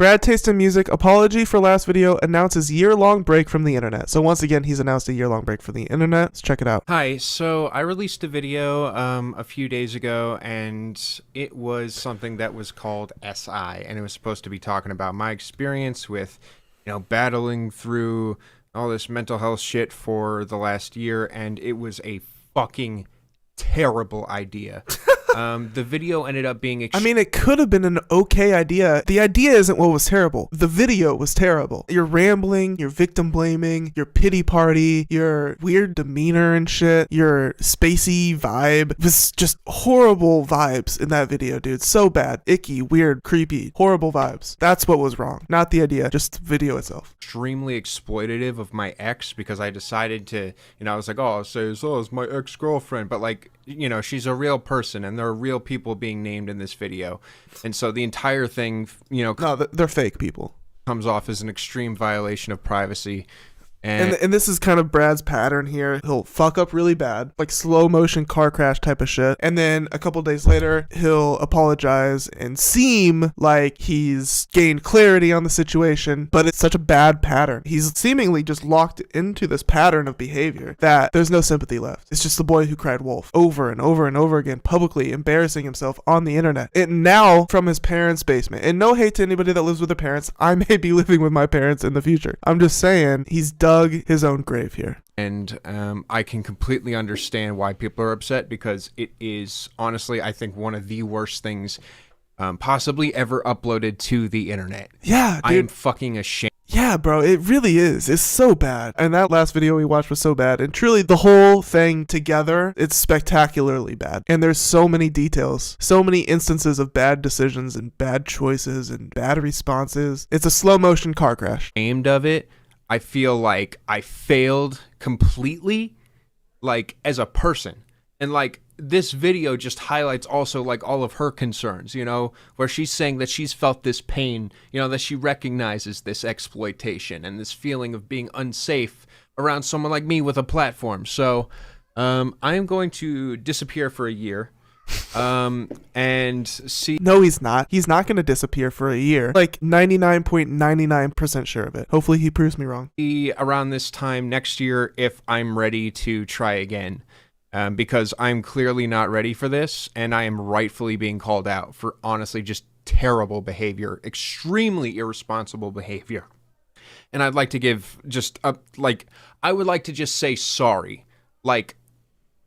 Brad Taste in Music, apology for last video, announces year-long break from the internet. So once again, he's announced a year-long break from the internet. Let's check it out. Hi, so I released a video a few days ago, and it was something that was called SI, and it was supposed to be talking about my experience with, battling through all this mental health shit for the last year, and it was a fucking terrible idea. The video ended up being it could have been an okay idea. The idea isn't what was terrible. The video was terrible. You're rambling, you're victim blaming, your pity party, your weird demeanor and shit, your spacey vibe. It was just horrible vibes in that video, dude. So bad. Icky, weird, creepy, horrible vibes. That's what was wrong. Not the idea, just the video itself. extremely exploitative of my ex, because I decided to, I was like, oh, I'll say, so it's my ex-girlfriend, but like, she's a real person, and there are real people being named in this video. And so the entire thing, No, they're fake people. Comes off as an extreme violation of privacy. And this is kind of Brad's pattern here. He'll fuck up really bad, like slow motion car crash type of shit. And then a couple days later, he'll apologize and seem like he's gained clarity on the situation. But it's such a bad pattern. He's seemingly just locked into this pattern of behavior that there's no sympathy left. It's just the boy who cried wolf over and over and over again, publicly embarrassing himself on the internet. And now from his parents' basement. And no hate to anybody that lives with their parents. I may be living with my parents in the future. I'm just saying he's dug his own grave here. And I can completely understand why people are upset, because it is honestly, I think, one of the worst things possibly ever uploaded to the internet. Yeah, dude. I am fucking ashamed. Yeah, bro, it really is. It's so bad. And that last video we watched was so bad. And truly, the whole thing together, it's spectacularly bad. And there's so many details, so many instances of bad decisions and bad choices and bad responses. It's a slow motion car crash. Ashamed of it. I feel like I failed completely, like, as a person. And, like, this video just highlights also, like, all of her concerns, where she's saying that she's felt this pain, that she recognizes this exploitation and this feeling of being unsafe around someone like me with a platform. So I am going to disappear for a year. And see. No, he's not. He's not going to disappear for a year. Like 99.99% sure of it. Hopefully he proves me wrong. Around this time next year, if I'm ready to try again, because I'm clearly not ready for this, and I am rightfully being called out for honestly just terrible behavior, extremely irresponsible behavior. And I'd like to give I would like to just say sorry. Like,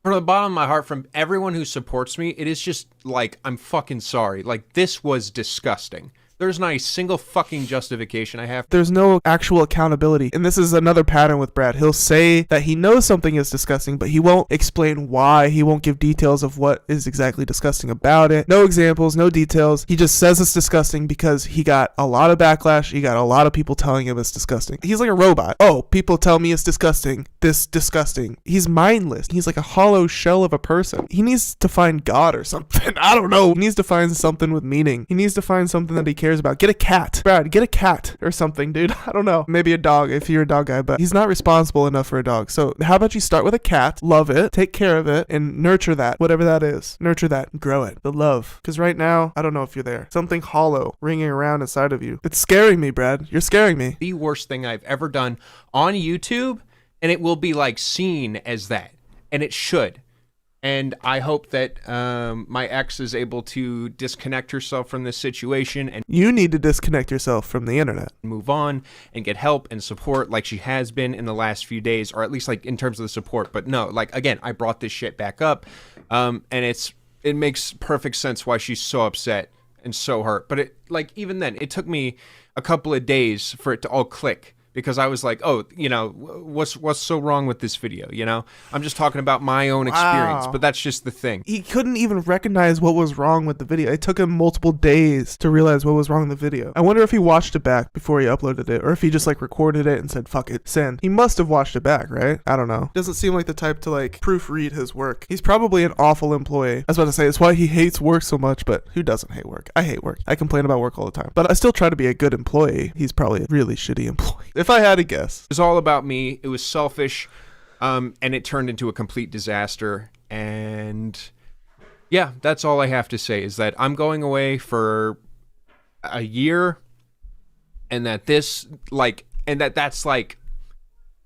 from the bottom of my heart, from everyone who supports me, it is just like, I'm fucking sorry. Like, this was disgusting. There's not a single fucking justification I have. There's no actual accountability. And this is another pattern with Brad. He'll say that he knows something is disgusting, but he won't explain why. He won't give details of what is exactly disgusting about it. No examples, no details. He just says it's disgusting because he got a lot of backlash. He got a lot of people telling him it's disgusting. He's like a robot. Oh, people tell me it's disgusting. This disgusting. He's mindless. He's like a hollow shell of a person. He needs to find God or something. I don't know. He needs to find something with meaning. He needs to find something that he cares about. Get a cat. Brad, get a cat or something, dude. I don't know. Maybe a dog if you're a dog guy, but he's not responsible enough for a dog. So how about you start with a cat, love it, take care of it, and nurture that, whatever that is. Nurture that and grow it. The love. Because right now, I don't know if you're there. Something hollow ringing around inside of you. It's scaring me, Brad. You're scaring me. The worst thing I've ever done on YouTube, and it will be like seen as that. And it should. And I hope that my ex is able to disconnect herself from this situation, and you need to disconnect yourself from the internet. Move on and get help and support like she has been in the last few days, or at least like in terms of the support. But no, like, again, I brought this shit back up, and it makes perfect sense why she's so upset and so hurt. But it, like, even then, it took me a couple of days for it to all click. Because I was like, oh, what's so wrong with this video, I'm just talking about my own experience, but that's just the thing. He couldn't even recognize what was wrong with the video. It took him multiple days to realize what was wrong with the video. I wonder if he watched it back before he uploaded it, or if he just like recorded it and said, fuck it, send. He must have watched it back, right? I don't know. Doesn't seem like the type to like proofread his work. He's probably an awful employee. I was about to say, it's why he hates work so much, but who doesn't hate work? I hate work. I complain about work all the time, but I still try to be a good employee. He's probably a really shitty employee. If I had to guess. It was all about me. It was selfish, and it turned into a complete disaster. And yeah, that's all I have to say, is that I'm going away for a year, and that this like and that's like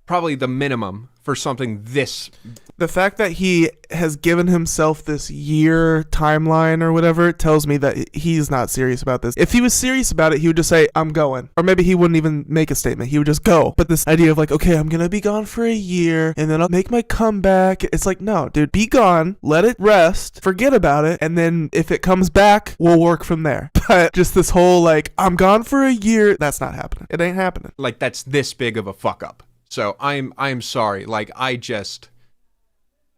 probably the minimum for something this. The fact that he has given himself this year timeline or whatever tells me that he's not serious about this. If he was serious about it, he would just say, I'm going. Or maybe he wouldn't even make a statement. He would just go. But this idea of like, okay, I'm going to be gone for a year and then I'll make my comeback. It's like, no, dude, be gone. Let it rest. Forget about it. And then if it comes back, we'll work from there. But just this whole like, I'm gone for a year. That's not happening. It ain't happening. Like, that's this big of a fuck up. So I'm sorry. Like, I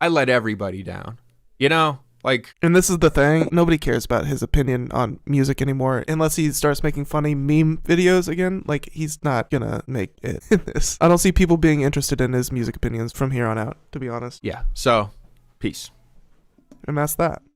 let everybody down, you know? Like, and this is the thing. Nobody cares about his opinion on music anymore unless he starts making funny meme videos again. Like, he's not gonna make it in this. I don't see people being interested in his music opinions from here on out, to be honest. yeah. So, peace. And that's that.